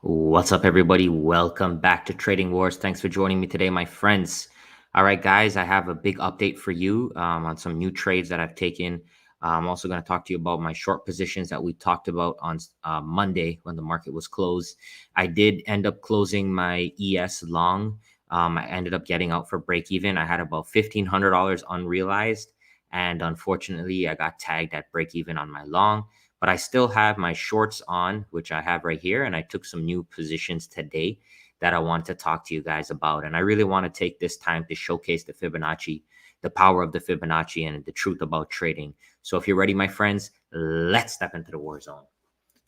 What's up, everybody? Welcome back to Trading Wars. Thanks for joining me today, my friends. All right, guys, I have a big update for you on some new trades that I've taken. I'm also going to talk to you about my short positions that we talked about on Monday when the market was closed. I did end up closing my ES long. I ended up getting out for break even. I had about $1,500 unrealized, and unfortunately, I got tagged at break even on my long. But I still have my shorts on, which I have right here. And I took some new positions today that I want to talk to you guys about. And I really want to take this time to showcase the Fibonacci, the power of the Fibonacci, and the truth about trading. So if you're ready, my friends, let's step into the war zone.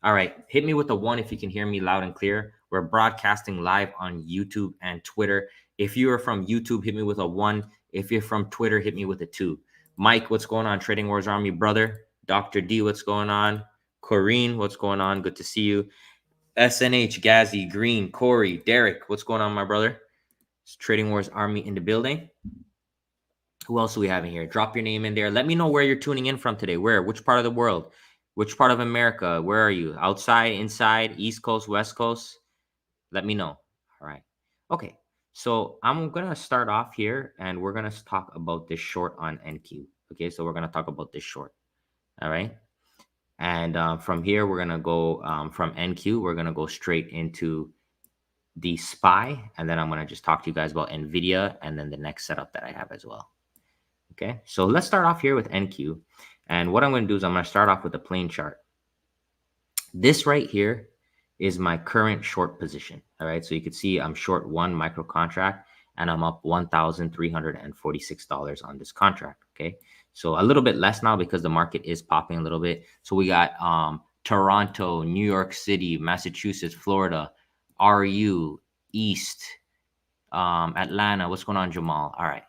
All right, hit me with a 1 if you can hear me loud and clear. We're broadcasting live on YouTube and Twitter. If you are from YouTube, hit me with a 1. If you're from Twitter, hit me with a 2. Mike, what's going on? Trading Wars Army, brother. Dr. D, what's going on? Corrine, what's going on? Good to see you. SNH, Gazzy, Green, Corey, Derek, what's going on, my brother? It's Trading Wars Army in the building. Who else do we have in here? Drop your name in there. Let me know where you're tuning in from today. Where? Which part of the world? Which part of America? Where are you? Outside, inside, East Coast, West Coast? Let me know. All right. Okay. So I'm going to start off here and we're going to talk about this short on NQ. Okay. So we're going to talk about this short. All right. And from here, we're going to go from NQ, we're going to go straight into the SPY. And then I'm going to just talk to you guys about Nvidia and then the next setup that I have as well. Okay, so let's start off here with NQ. And what I'm going to do is I'm going to start off with a plain chart. This right here is my current short position. All right, so you can see I'm short one micro contract and I'm up $1,346 on this contract. Okay, so a little bit less now because the market is popping a little bit. So we got Toronto, New York City, Massachusetts, Florida, RU, East, Atlanta. What's going on, Jamal? All right,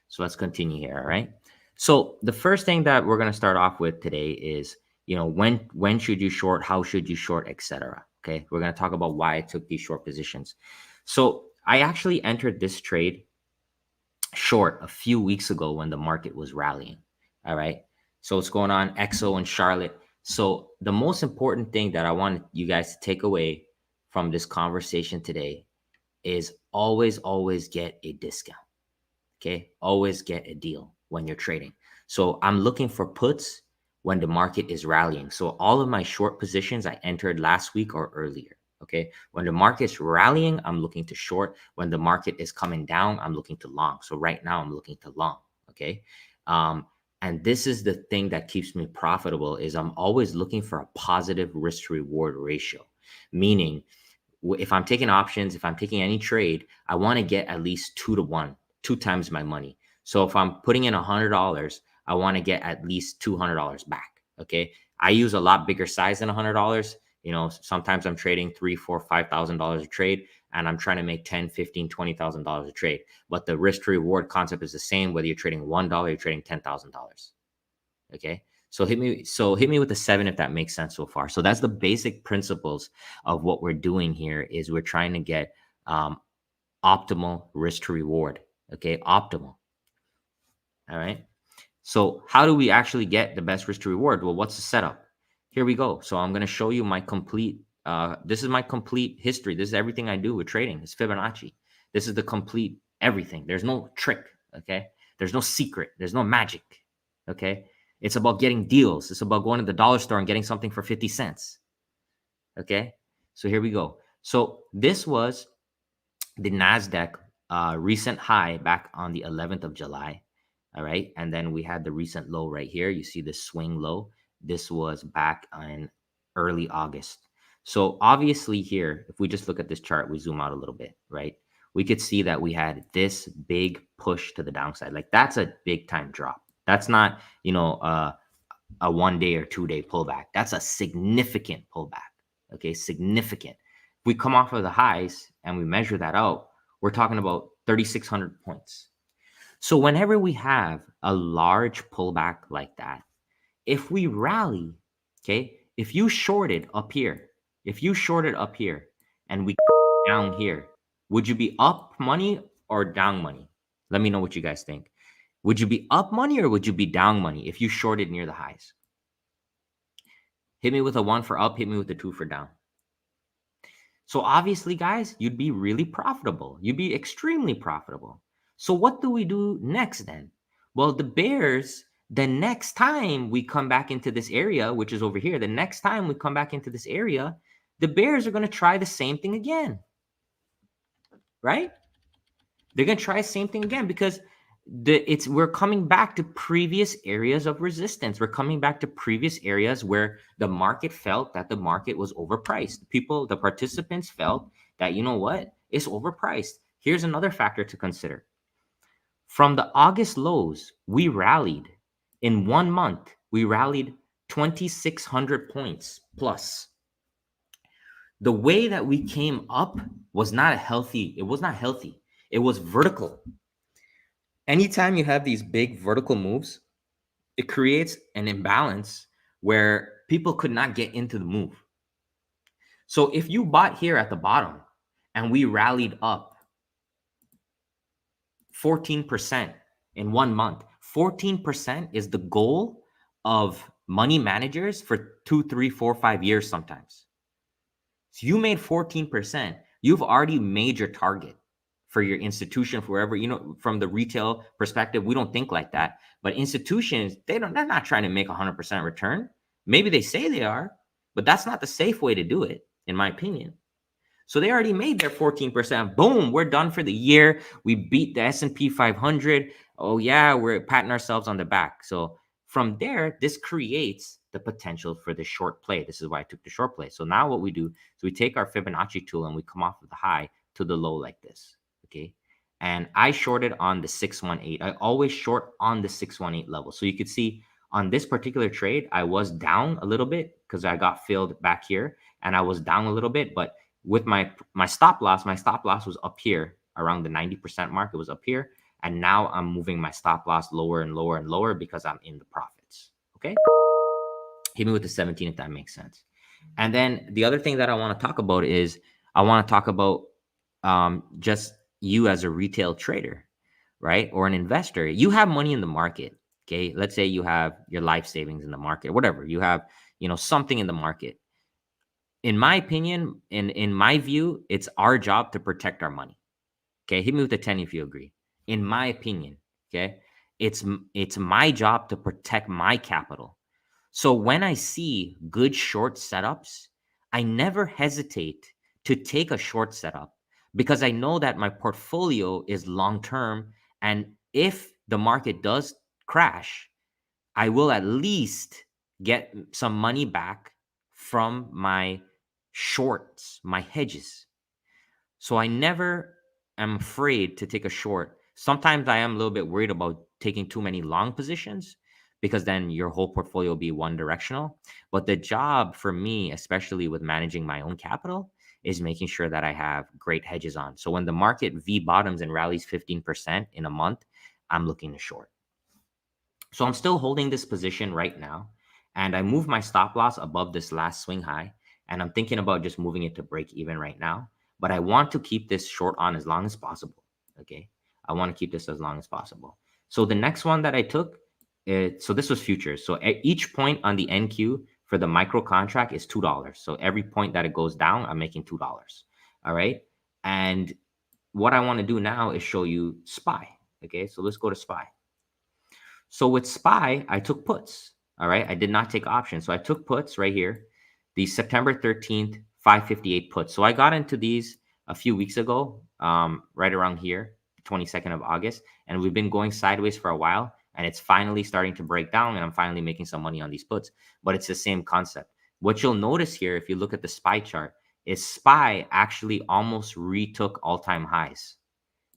so let's continue here. All right, so the first thing that we're going to start off with today is, you know, when should you short, how should you short, etc. Okay, we're going to talk about why I took these short positions. So I actually entered this trade short a few weeks ago when the market was rallying. All right, so what's going on, EXO and Charlotte? So the most important thing that I want you guys to take away from this conversation today is always get a discount. Okay, always get a deal when you're trading. So I'm looking for puts when the market is rallying. So all of my short positions I entered last week or earlier. Okay, when the market's rallying, I'm looking to short. When the market is coming down, I'm looking to long. So right now I'm looking to long. Okay, and this is the thing that keeps me profitable, is I'm always looking for a positive risk to reward ratio. Meaning, if I'm taking options, if I'm taking any trade, I want to get at least 2 to 1, 2 times my money. So if I'm putting in $100, I want to get at least $200 back. Okay, I use a lot bigger size than $100. You know, sometimes I'm trading $3,000, $4,000, $5,000 a trade, and I'm trying to make $10,000, $15,000, $20,000 a trade. But the risk to reward concept is the same whether you're trading $1, you're trading $10,000. Okay, so hit me with a 7 if that makes sense so far. So that's the basic principles of what we're doing here. Is we're trying to get optimal risk to reward. Okay, optimal. All right. So how do we actually get the best risk to reward? Well, what's the setup? Here we go. So I'm going to show you my complete, this is my complete history. This is everything I do with trading. It's Fibonacci. This is the complete everything. There's no trick. Okay. There's no secret. There's no magic. Okay. It's about getting deals. It's about going to the dollar store and getting something for 50 cents. Okay. So here we go. So this was the NASDAQ recent high back on the 11th of July. All right. And then we had the recent low right here. You see the swing low. This was back in early August. So obviously here, if we just look at this chart, we zoom out a little bit, right? We could see that we had this big push to the downside. Like, that's a big time drop. That's not, you know, a 1 day or 2 day pullback. That's a significant pullback. Okay. Significant. If we come off of the highs and we measure that out, we're talking about 3,600 points. So whenever we have a large pullback like that, if we rally, okay, if you shorted up here and we down here, would you be up money or down money? Let me know what you guys think. Would you be up money or would you be down money if you shorted near the highs? Hit me with a 1 for up, hit me with a 2 for down. So obviously, guys, you'd be really profitable. You'd be extremely profitable. So what do we do next then? Well, the bears, the next time we come back into this area, which is over here, the next time we come back into this area, the bears are going to try the same thing again, right? They're going to try the same thing again because we're coming back to previous areas of resistance. We're coming back to previous areas where the market felt that the market was overpriced. The participants felt that, you know what, it's overpriced. Here's another factor to consider. From the August lows, we rallied in 1 month. We rallied 2,600 points plus. The way that we came up was not healthy. It was not healthy. It was vertical. Anytime you have these big vertical moves, it creates an imbalance where people could not get into the move. So if you bought here at the bottom and we rallied up 14% in 1 month, 14% is the goal of money managers for 2, 3, 4, 5 years sometimes. So you made 14%. You've already made your target for your institution, for wherever, from the retail perspective, we don't think like that. But institutions, they're not trying to make 100% return. Maybe they say they are, but that's not the safe way to do it, in my opinion. So they already made their 14%. Boom, we're done for the year. We beat the S&P 500. Oh yeah, we're patting ourselves on the back. So from there, this creates the potential for the short play. This is why I took the short play. So now what we do is we take our Fibonacci tool and we come off of the high to the low like this. Okay. And I shorted on the 618. I always short on the 618 level. So you could see on this particular trade, I was down a little bit because I got filled back here and I was down a little bit. But with my stop loss was up here around the 90% mark. It was up here. And now I'm moving my stop loss lower and lower and lower because I'm in the profits. Okay. Hit me with the 17 if that makes sense. And then the other thing that I want to talk about is I want to talk about just you as a retail trader, right? Or an investor. You have money in the market. Okay. Let's say you have your life savings in the market, whatever. You have, something in the market. In my opinion, in my view, it's our job to protect our money. Okay. Hit me with a 10 if you agree. In my opinion, okay, it's my job to protect my capital. So when I see good short setups, I never hesitate to take a short setup because I know that my portfolio is long-term. And if the market does crash, I will at least get some money back from my shorts, my hedges. So I never am afraid to take a short. Sometimes I am a little bit worried about taking too many long positions because then your whole portfolio will be one directional. But the job for me, especially with managing my own capital, is making sure that I have great hedges on. So when the market V bottoms and rallies 15% in a month, I'm looking to short. So I'm still holding this position right now. And I moved my stop loss above this last swing high. And I'm thinking about just moving it to break even right now. But I want to keep this short on as long as possible. Okay. I want to keep this as long as possible. So the next one that I took, so this was futures. So at each point on the NQ for the micro contract is $2. So every point that it goes down, I'm making $2. All right. And what I want to do now is show you SPY. Okay. So let's go to SPY. So with SPY, I took puts. All right. I did not take options. So I took puts right here. The September 13th, 558 puts. So I got into these a few weeks ago, right around here, 22nd of August. And we've been going sideways for a while. And it's finally starting to break down. And I'm finally making some money on these puts. But it's the same concept. What you'll notice here, if you look at the SPY chart, is SPY actually almost retook all-time highs.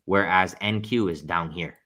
Whereas NQ is down here.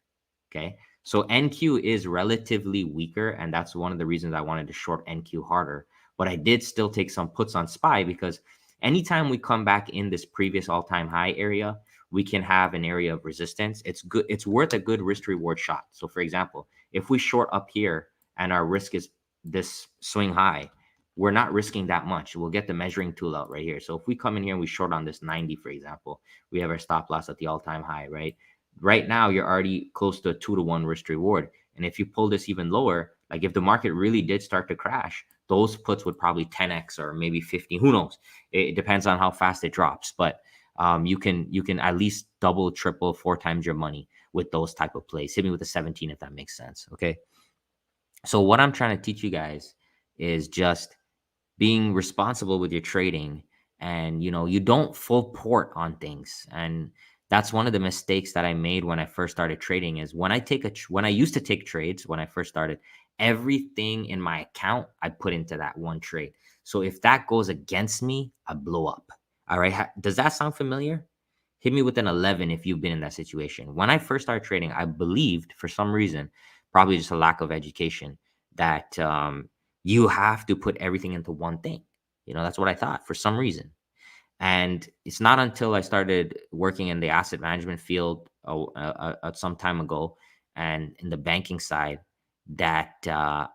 Okay. So NQ is relatively weaker. And that's one of the reasons I wanted to short NQ harder. But I did still take some puts on SPY because anytime we come back in this previous all-time high area, we can have an area of resistance. It's good. It's worth a good risk reward shot. So for example, if we short up here and our risk is this swing high, we're not risking that much. We'll get the measuring tool out right here. So if we come in here and we short on this 90, for example, we have our stop loss at the all-time high, right? Right now, you're already close to a 2-to-1 risk reward. And if you pull this even lower, like if the market really did start to crash, those puts would probably 10x or maybe 50. Who knows? It depends on how fast it drops. But you can at least double, triple, 4 times your money with those type of plays. Hit me with a 17 if that makes sense. Okay. So what I'm trying to teach you guys is just being responsible with your trading, and you don't full port on things. And that's one of the mistakes that I made when I first started trading. Is when I used to take trades when I first started, everything in my account I put into that one trade. So if that goes against me, I blow up. All right, does that sound familiar? Hit me with an 11 if you've been in that situation. When I first started trading, I believed, for some reason, probably just a lack of education, that you have to put everything into one thing. That's what I thought for some reason. And it's not until I started working in the asset management field some time ago and in the banking side that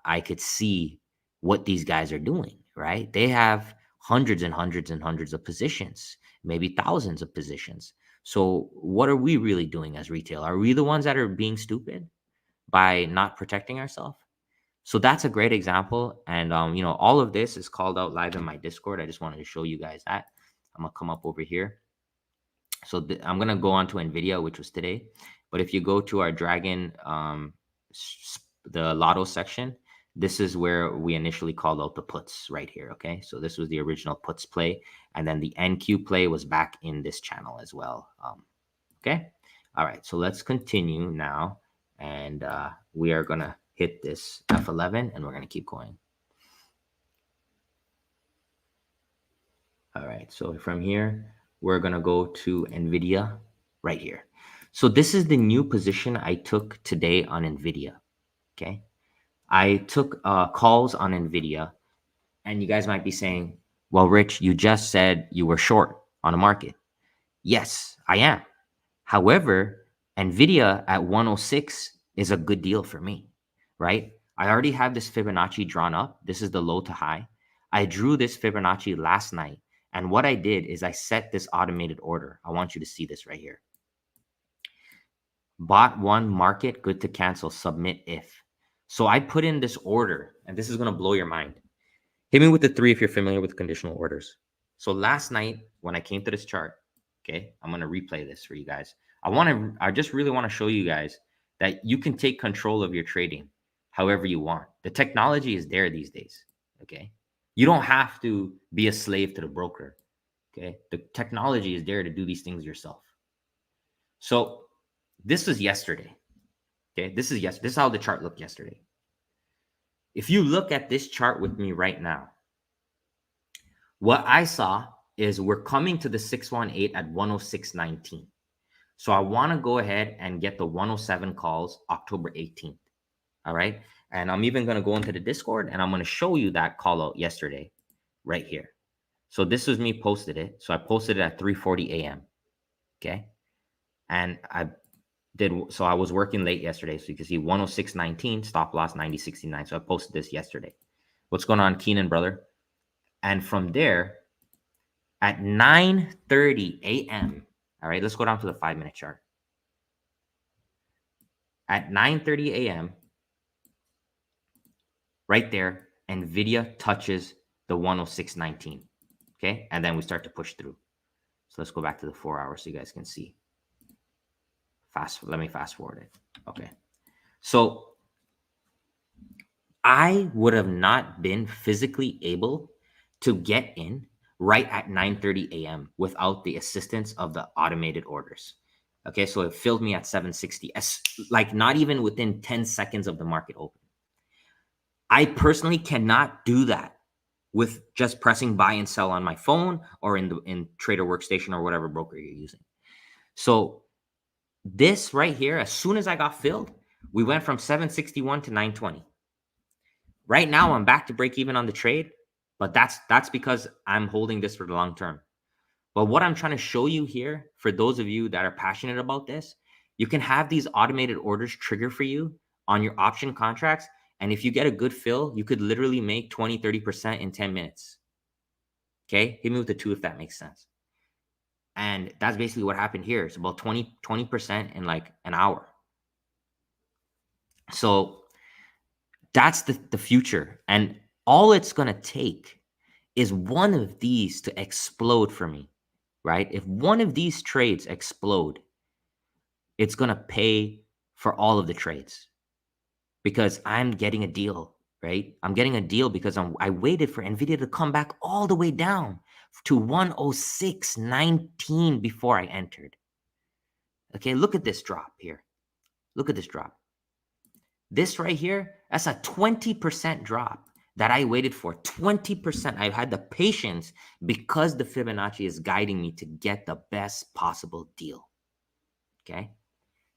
I could see what these guys are doing, right? They have hundreds and hundreds and hundreds of positions, maybe thousands of positions. So what are we really doing as retail? Are we the ones that are being stupid by not protecting ourselves? So that's a great example. And, all of this is called out live in my Discord. I just wanted to show you guys that. I'm going to come up over here. So I'm going to go on to Nvidia, which was today. But if you go to our Dragon, the Lotto section, this is where we initially called out the puts right here. Okay. So this was the original puts play. And then the NQ play was back in this channel as well. Okay. All right. So let's continue now. And we are going to hit this F11 and we're going to keep going. All right, so from here, we're going to go to Nvidia right here. So this is the new position I took today on Nvidia, okay? I took calls on Nvidia, and you guys might be saying, well, Rich, you just said you were short on a market. Yes, I am. However, Nvidia at 106 is a good deal for me, right? I already have this Fibonacci drawn up. This is the low to high. I drew this Fibonacci last night. And what I did is I set this automated order. I want you to see this right here. Bot one market, good to cancel, submit if. So I put in this order, and this is going to blow your mind. Hit me with the 3 if you're familiar with conditional orders. So last night when I came to this chart, okay, I'm going to replay this for you guys. I just really want to show you guys that you can take control of your trading however you want. The technology is there these days, okay? You don't have to be a slave to the broker, okay? The technology is there to do these things yourself. So this was yesterday, okay? This is how the chart looked yesterday. If you look at this chart with me right now, what I saw is we're coming to the 618 at 106.19. So I want to go ahead and get the 107 calls October 18th, all right? And I'm even going to go into the Discord and I'm going to show you that call out yesterday right here. So this was me posted it. So I posted it at 3:40 a.m. Okay. And I was working late yesterday. So you can see 106.19, stop loss 90.69. So I posted this yesterday. What's going on, Keenan, brother? And from there at 9:30 a.m. All right, let's go down to the 5-minute chart. At 9:30 a.m., right there, Nvidia touches the 106.19. Okay, and then we start to push through. So let's go back to the 4 hours so you guys can see. Let me fast forward it. Okay, so I would have not been physically able to get in right at 9:30 a.m. without the assistance of the automated orders. Okay, so it filled me at 760, like not even within 10 seconds of the market open. I personally cannot do that with just pressing buy and sell on my phone or in Trader Workstation or whatever broker you're using. So this right here, as soon as I got filled, we went from 761 to 920. Right now, I'm back to break even on the trade, but that's because I'm holding this for the long term. But what I'm trying to show you here, for those of you that are passionate about this, you can have these automated orders trigger for you on your option contracts. And if you get a good fill, you could literally make 20, 30% in 10 minutes. Okay, hit me with the 2 if that makes sense. And that's basically what happened here. It's about 20% in like an hour. So that's the future. And All it's going to take is one of these to explode for me, right? If one of these trades explode, it's going to pay for all of the trades because I'm getting a deal, right? I'm getting a deal because I waited for Nvidia to come back all the way down to 106.19 before I entered. Okay, look at this drop here. Look at this drop. This right here, that's a 20% drop that I waited for. 20%. I've had the patience because the Fibonacci is guiding me to get the best possible deal. Okay?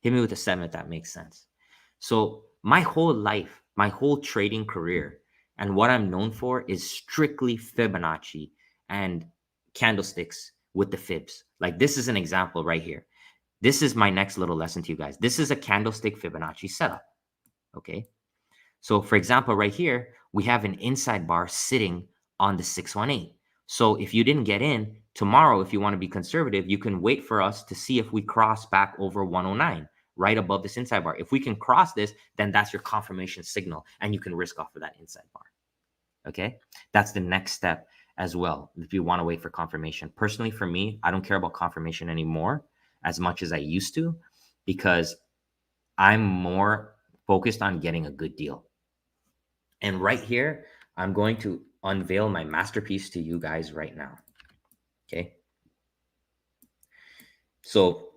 Hit me with a 7 if that makes sense. So my whole life, my whole trading career, and what I'm known for is strictly Fibonacci and candlesticks with the fibs. Like this is an example right here. This is my next little lesson to you guys. This is a candlestick Fibonacci setup. Okay. So for example, right here, we have an inside bar sitting on the 618. So if you didn't get in tomorrow, if you want to be conservative, you can wait for us to see if we cross back over 109 right above this inside bar. If we can cross this, then that's your confirmation signal and you can risk off of that inside bar. Okay. That's the next step as well. If you want to wait for confirmation. Personally, for me, I don't care about confirmation anymore as much as I used to because I'm more focused on getting a good deal. And right here, I'm going to unveil my masterpiece to you guys right now. Okay. So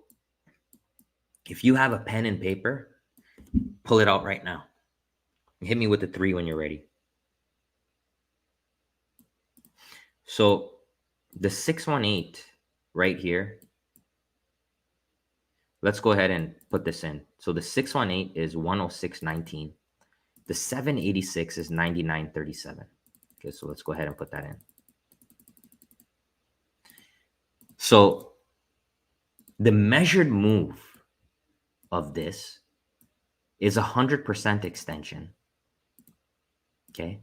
if you have a pen and paper, pull it out right now. Hit me with the 3 when you're ready. So the 618 right here, let's go ahead and put this in. So the 618 is 106.19. The 786 is 99.37. Okay, so let's go ahead and put that in. So the measured move of this is 100% extension. Okay.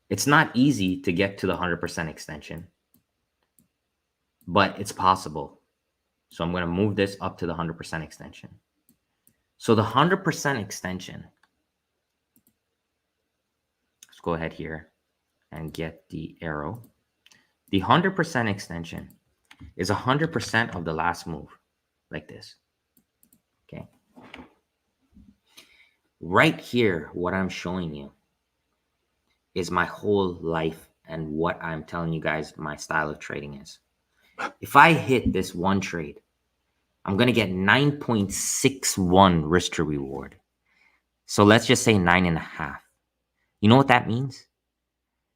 It's not easy to get to the 100% extension, but it's possible. So I'm going to move this up to the 100% extension. So the 100% extension, let's go ahead here and get the arrow. The 100% extension is 100% of the last move, like this. Okay. Right here, what I'm showing you is my whole life and what I'm telling you guys my style of trading is. If I hit this one trade, I'm going to get 9.61 risk to reward. So let's just say 9.5. You know what that means?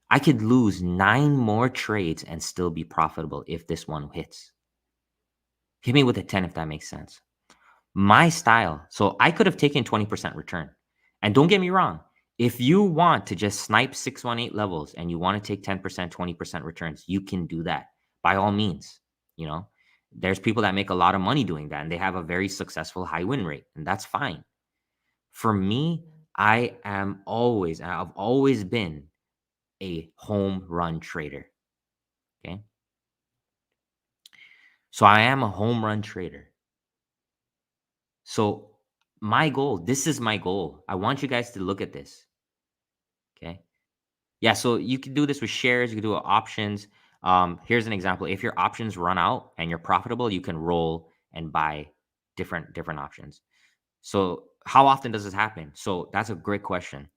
I could lose 9 more trades and still be profitable if this one hits. Hit me with a 10 if that makes sense. My style, so I could have taken 20% return. And don't get me wrong, if you want to just snipe 618 levels and you want to take 10%, 20% returns, you can do that by all means. You know, there's people that make a lot of money doing that and they have a very successful high win rate, and that's fine. For me, I've always been a home run trader. Okay. So I am a home run trader. So my goal, this is my goal. I want you guys to look at this. Okay. Yeah. So you can do this with shares. You can do it with options. Here's an example. If your options run out and you're profitable, you can roll and buy different options. So how often does this happen? So that's a great question.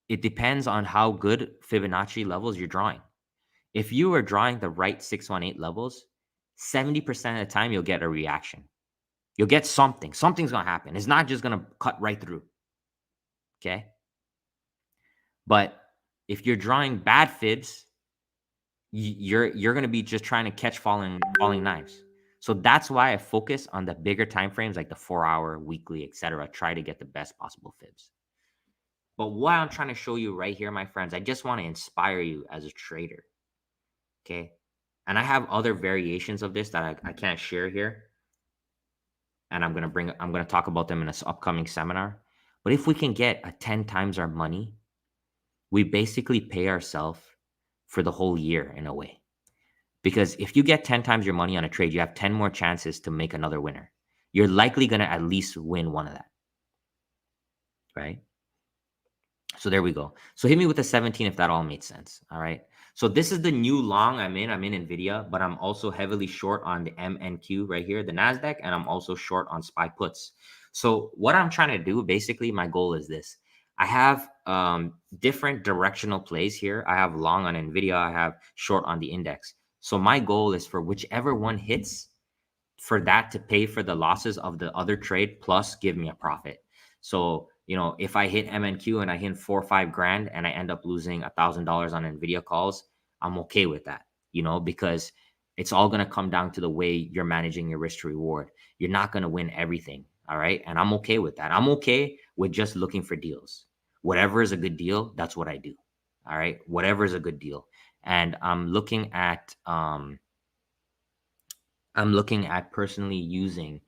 It depends on how good Fibonacci levels you're drawing. If you are drawing the right 618 levels, 70% of the time you'll get a reaction. You'll get something. Something's going to happen. It's not just going to cut right through. Okay? But if you're drawing bad fibs, you're going to be just trying to catch falling knives. So that's why I focus on the bigger time frames like the 4-hour, weekly, etc. Try to get the best possible fibs. But what I'm trying to show you right here, my friends, I just want to inspire you as a trader. Okay? And I have other variations of this that I can't share here. And I'm going to talk about them in this upcoming seminar. But if we can get a 10 times our money, we basically pay ourselves for the whole year in a way. Because if you get 10 times your money on a trade, you have 10 more chances to make another winner. You're likely going to at least win one of that. Right? So there we go. So hit me with a 17 if that all made sense. All right. So this is the new long I'm in. I'm in Nvidia, but I'm also heavily short on the MNQ right here, the NASDAQ, and I'm also short on SPY puts. So what I'm trying to do, basically, my goal is this. I have different directional plays here. I have long on Nvidia. I have short on the index. So my goal is for whichever one hits, for that to pay for the losses of the other trade plus give me a profit. So, if I hit MNQ and I hit 4 or 5 grand and I end up losing $1,000 on Nvidia calls, I'm okay with that, because it's all going to come down to the way you're managing your risk to reward. You're not going to win everything. All right. And I'm okay with that. I'm okay with just looking for deals. Whatever is a good deal, that's what I do. All right. Whatever is a good deal. And I'm looking at personally using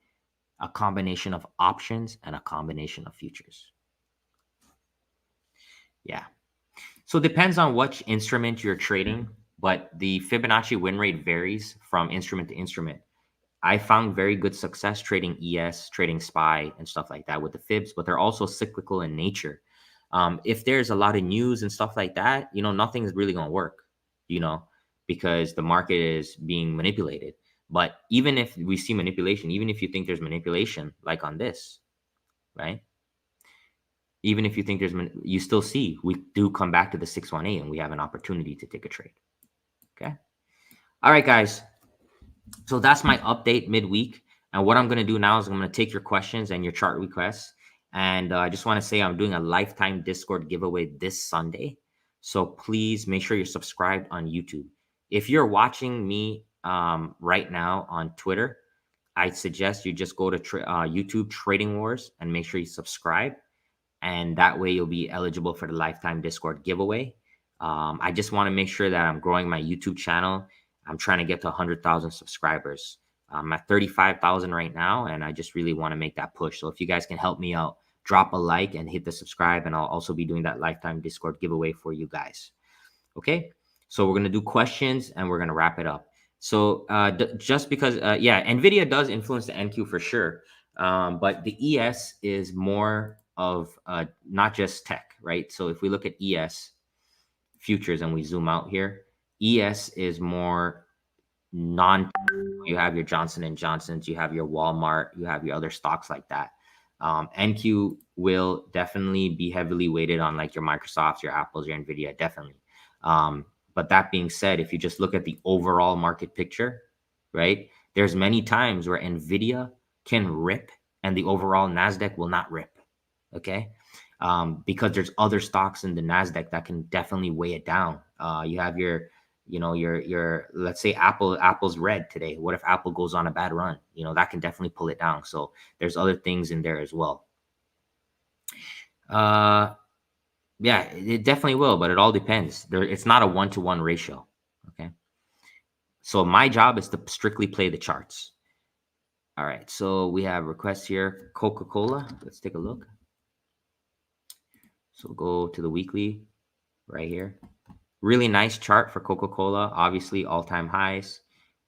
a combination of options and a combination of futures. Yeah. So it depends on which instrument you're trading, but the Fibonacci win rate varies from instrument to instrument. I found very good success trading ES, trading SPY, and stuff like that with the fibs, but they're also cyclical in nature. If there's a lot of news and stuff like that, nothing's really going to work, because the market is being manipulated. But even if we see manipulation, even if you think there's manipulation, like on this, right? Even if you think you still see we do come back to the 618 and we have an opportunity to take a trade. Okay. All right, guys. So that's my update midweek. And what I'm going to do now is I'm going to take your questions and your chart requests. And I just want to say I'm doing a lifetime Discord giveaway this Sunday. So please make sure you're subscribed on YouTube. If you're watching me right now on Twitter, I suggest you just go to YouTube Trading Wars and make sure you subscribe. And that way you'll be eligible for the lifetime Discord giveaway. I just want to make sure that I'm growing my YouTube channel. I'm trying to get to 100,000 subscribers. I'm at 35,000 right now, and I just really want to make that push. So if you guys can help me out, drop a like and hit the subscribe, and I'll also be doing that lifetime Discord giveaway for you guys. Okay, so we're going to do questions, and we're going to wrap it up. So just because, NVIDIA does influence the NQ for sure, but the ES is more of not just tech, right? So if we look at ES futures and we zoom out here, ES is more you have your Johnson and Johnson's, you have your Walmart, you have your other stocks like that. NQ will definitely be heavily weighted on like your Microsofts, your Apples, your Nvidia, definitely. But that being said, if you just look at the overall market picture, right, there's many times where Nvidia can rip and the overall NASDAQ will not rip. Okay. Because there's other stocks in the NASDAQ that can definitely weigh it down. You have your let's say Apple's red today. What if Apple goes on a bad run? That can definitely pull it down. So there's other things in there as well. Yeah, it definitely will, but it all depends. It's not a 1-to-1 ratio. Okay. So my job is to strictly play the charts. All right. So we have requests here. Coca-Cola. Let's take a look. So go to the weekly right here. Really nice chart for Coca-Cola, obviously all-time highs.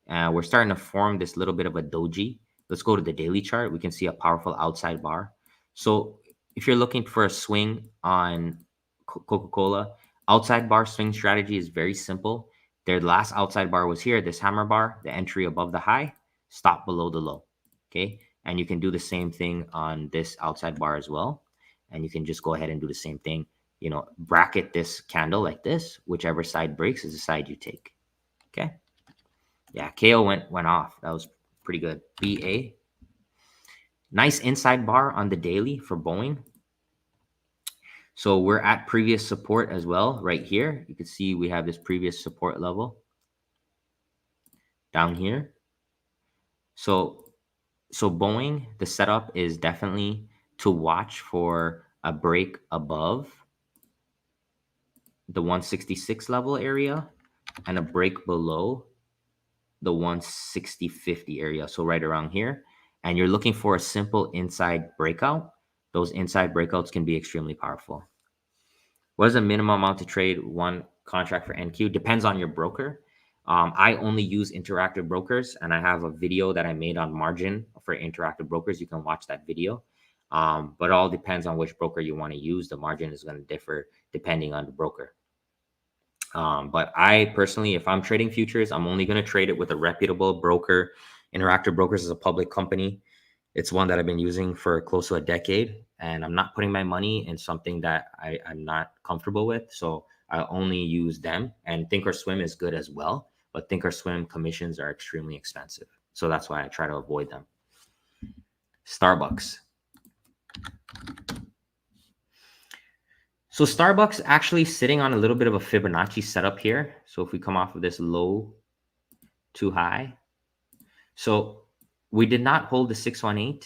We're starting to form this little bit of a doji. Let's go to the daily chart. We can see a powerful outside bar. So if you're looking for a swing on Coca-Cola, outside bar swing strategy is very simple. Their last outside bar was here, this hammer bar, the entry above the high, stop below the low. Okay. And you can do the same thing on this outside bar as well. And you can just go ahead and do the same thing. Bracket this candle like this. Whichever side breaks is the side you take. Okay. Yeah, KO went off. That was pretty good. BA. Nice inside bar on the daily for Boeing. So we're at previous support as well right here. You can see we have this previous support level down here. So Boeing, the setup is definitely to watch for a break above the 166 level area and a break below the 160.50 area. So right around here. And you're looking for a simple inside breakout. Those inside breakouts can be extremely powerful. What is the minimum amount to trade one contract for NQ? Depends on your broker. I only use Interactive Brokers, and I have a video that I made on margin for Interactive Brokers. You can watch that video. But it all depends on which broker you want to use. The margin is going to differ depending on the broker. But I personally, if I'm trading futures, I'm only going to trade it with a reputable broker. Interactive Brokers is a public company. It's one that I've been using for close to a decade, and I'm not putting my money in something that I'm not comfortable with. So I only use them. And Thinkorswim is good as well, but Thinkorswim commissions are extremely expensive. So that's why I try to avoid them. Starbucks. So Starbucks actually sitting on a little bit of a Fibonacci setup here. So if we come off of this low to high, so we did not hold the 618,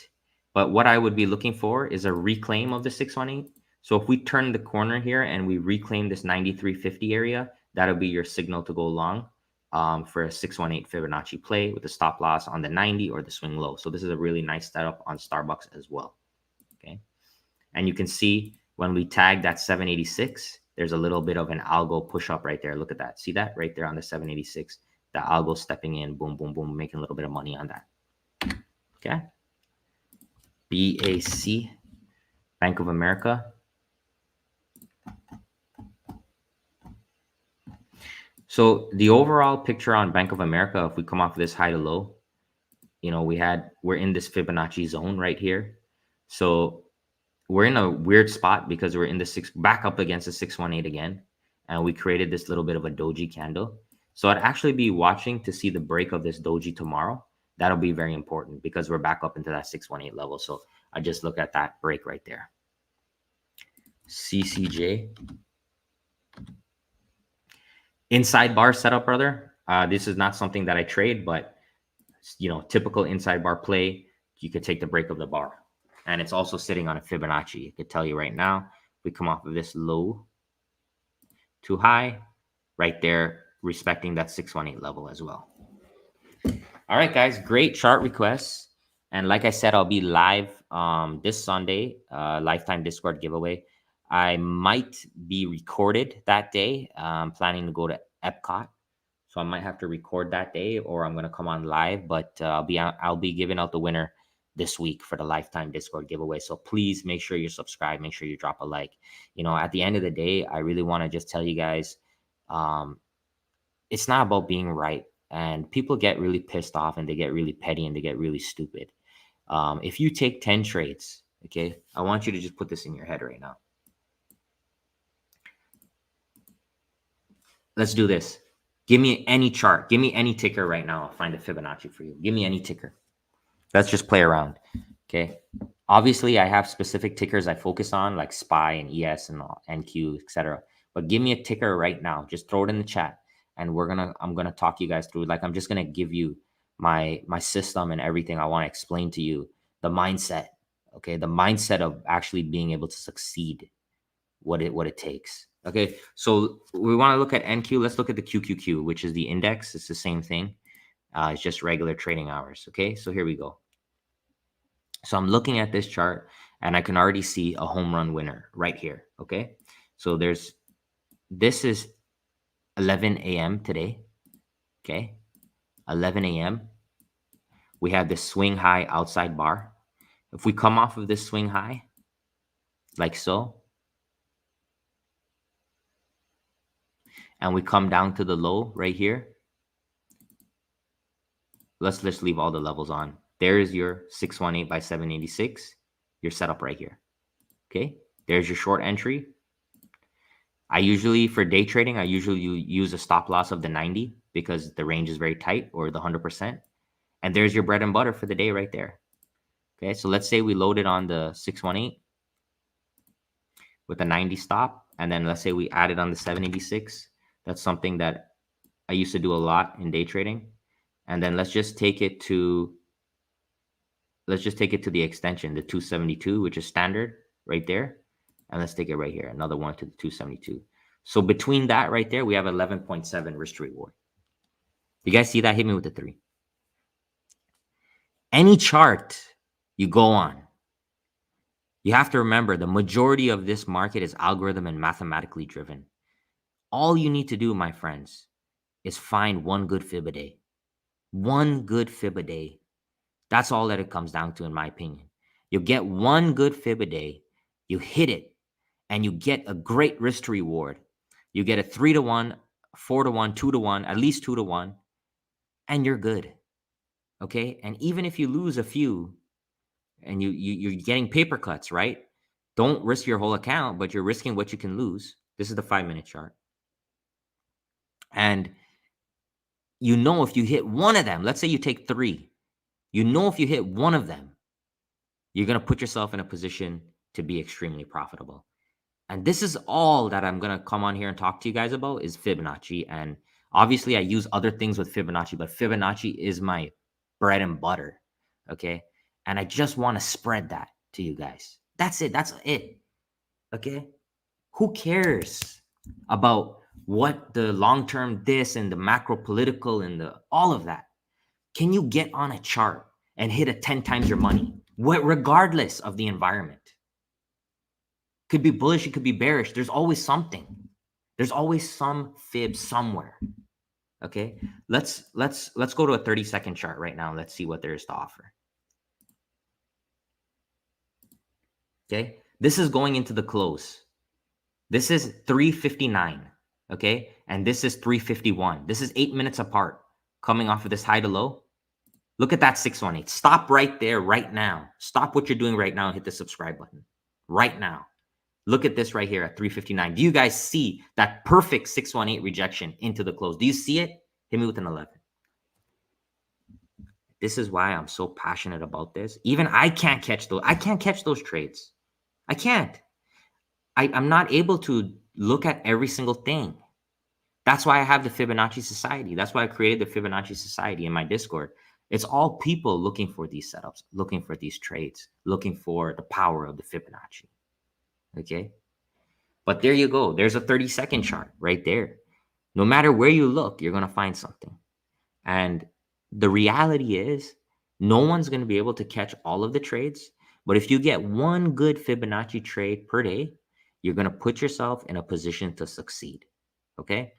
but what I would be looking for is a reclaim of the 618. So if we turn the corner here and we reclaim this 93.50 area, that'll be your signal to go long for a 618 Fibonacci play with a stop loss on the 90 or the swing low. So this is a really nice setup on Starbucks as well. Okay. And you can see when we tag that 786, there's a little bit of an algo push up right there. Look at that. See that right there on the 786? The algo stepping in, boom, boom, boom, making a little bit of money on that. Okay. BAC, Bank of America. So the overall picture on Bank of America, if we come off of this high to low, you know, we're in this Fibonacci zone right here. So we're in a weird spot because we're in the back up against the 618 again. And we created this little bit of a doji candle. So I'd actually be watching to see the break of this doji tomorrow. That'll be very important because we're back up into that 618 level. So I just look at that break right there. CCJ. Inside bar setup, brother. This is not something that I trade, but you know, typical inside bar play, you could take the break of the bar. And it's also sitting on a Fibonacci. I could tell you right now, we come off of this low to high right there, respecting that 618 level as well. All right, guys, great chart requests. And like I said, I'll be live this Sunday, lifetime Discord giveaway. I might be recorded that day. I'm planning to go to Epcot. So I might have to record that day or I'm going to come on live, but I'll be giving out the winner this week for the lifetime Discord giveaway. So please make sure you subscribe. Make sure you drop a like. You know, at the end of the day, I really want to just tell you guys, it's not about being right. And people get really pissed off and they get really petty and they get really stupid. If you take 10 trades, okay, I want you to just put this in your head right now. Let's do this. Give me any chart. Give me any ticker right now. I'll find a Fibonacci for you. Give me any ticker. Let's just play around. Okay. Obviously, I have specific tickers I focus on, like SPY and ES and NQ, etc. But give me a ticker right now. Just throw it in the chat, and I'm gonna talk you guys through. Like I'm just gonna give you my system and everything. I want to explain to you the mindset. Okay, the mindset of actually being able to succeed. What it takes. Okay, so we want to look at NQ. Let's look at the QQQ, which is the index. It's the same thing. It's just regular trading hours. Okay, so here we go. So I'm looking at this chart and I can already see a home run winner right here. Okay, so this is 11 a.m. today. Okay, 11 a.m. We have this swing high outside bar. If we come off of this swing high, like so, and we come down to the low right here, let's just leave all the levels on. There's your 618 by 786, your setup right here. Okay, there's your short entry. I usually, for day trading, I usually use a stop loss of the 90 because the range is very tight, or the 100%. And there's your bread and butter for the day right there. Okay, so let's say we loaded on the 618 with a 90 stop, and then let's say we added on the 786. That's something that I used to do a lot in day trading. And then let's just take it to the extension, the 272, which is standard right there. And let's take it right here, another one to the 272. So between that right there, we have 11.7 risk to reward. You guys see that? Hit me with the 3. Any chart you go on, you have to remember the majority of this market is algorithm and mathematically driven. All you need to do, my friends, is find one good fib a day. One good fib a day. That's all that it comes down to, in my opinion. You get one good fib a day, you hit it, and you get a great risk to reward. You get a 3-to-1, 4-to-1, 2-to-1, at least 2-to-1, and you're good. Okay. And even if you lose a few and you're getting paper cuts, right? Don't risk your whole account, but you're risking what you can lose. This is the 5-minute chart. And you know, if you hit one of them, let's say you take 3, you know, if you hit one of them, you're going to put yourself in a position to be extremely profitable. And this is all that I'm going to come on here and talk to you guys about is Fibonacci. And obviously I use other things with Fibonacci, but Fibonacci is my bread and butter. Okay. And I just want to spread that to you guys. That's it. That's it. Okay. Who cares about what the long-term this and the macro political and the all of that? Can you get on a chart and hit a 10 times your money, regardless of the environment? Could be bullish, it could be bearish. There's always something. There's always some fib somewhere. Okay, let's go to a 30-second chart right now. Let's see what there is to offer. Okay, this is going into the close. This is 359. Okay, and this is 351. This is 8 minutes apart, coming off of this high to low. Look at that 618. Stop right there, right now. Stop what you're doing right now and hit the subscribe button right now. Look at this right here at 359. Do you guys see that perfect 618 rejection into the close? Do you see it? Hit me with an 11. This is why I'm so passionate about this. Even I can't catch those. I can't catch those trades. I can't. I'm not able to look at every single thing. That's why I have the Fibonacci Society. That's why I created the Fibonacci Society in my Discord. It's all people looking for these setups, looking for these trades, looking for the power of the Fibonacci. Okay. But there you go. There's a 30-second chart right there. No matter where you look, you're going to find something. And the reality is no one's going to be able to catch all of the trades. But if you get one good Fibonacci trade per day, you're going to put yourself in a position to succeed. Okay.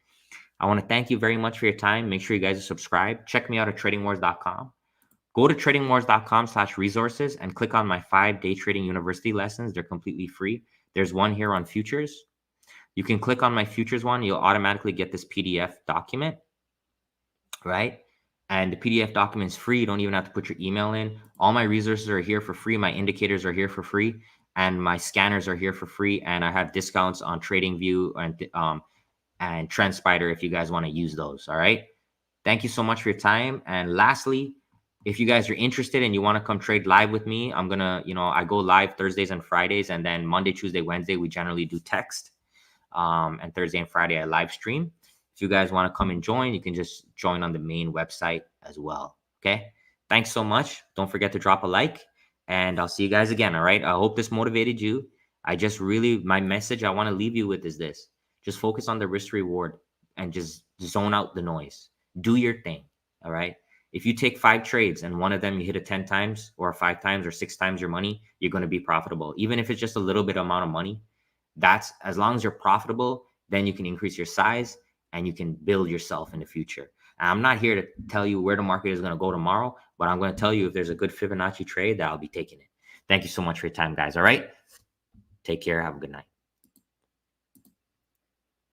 I want to thank you very much for your time. Make sure you guys are subscribed. Check me out at tradingwars.com. Go to tradingwars.com/resources and click on my 5 day trading university lessons. They're completely free. There's one here on futures. You can click on my futures one. You'll automatically get this PDF document, right? And the PDF document is free. You don't even have to put your email in. All my resources are here for free. My indicators are here for free. And my scanners are here for free. And I have discounts on Tradingview and Trendspider if you guys want to use those. All right. Thank you so much for your time. And lastly, if you guys are interested and you want to come trade live with me, I'm going to, I go live Thursdays and Fridays, and then Monday, Tuesday, Wednesday, we generally do text. And Thursday and Friday, I live stream. If you guys want to come and join, you can just join on the main website as well. Okay. Thanks so much. Don't forget to drop a like, and I'll see you guys again. All right. I hope this motivated you. My message I want to leave you with is this. Just focus on the risk reward and just zone out the noise. Do your thing. All right. If you take 5 trades and one of them you hit it 10 times or 5 times or 6 times your money, you're going to be profitable. Even if it's just a little bit amount of money, that's as long as you're profitable, then you can increase your size and you can build yourself in the future. And I'm not here to tell you where the market is going to go tomorrow, but I'm going to tell you if there's a good Fibonacci trade that I'll be taking it. Thank you so much for your time, guys. All right. Take care. Have a good night.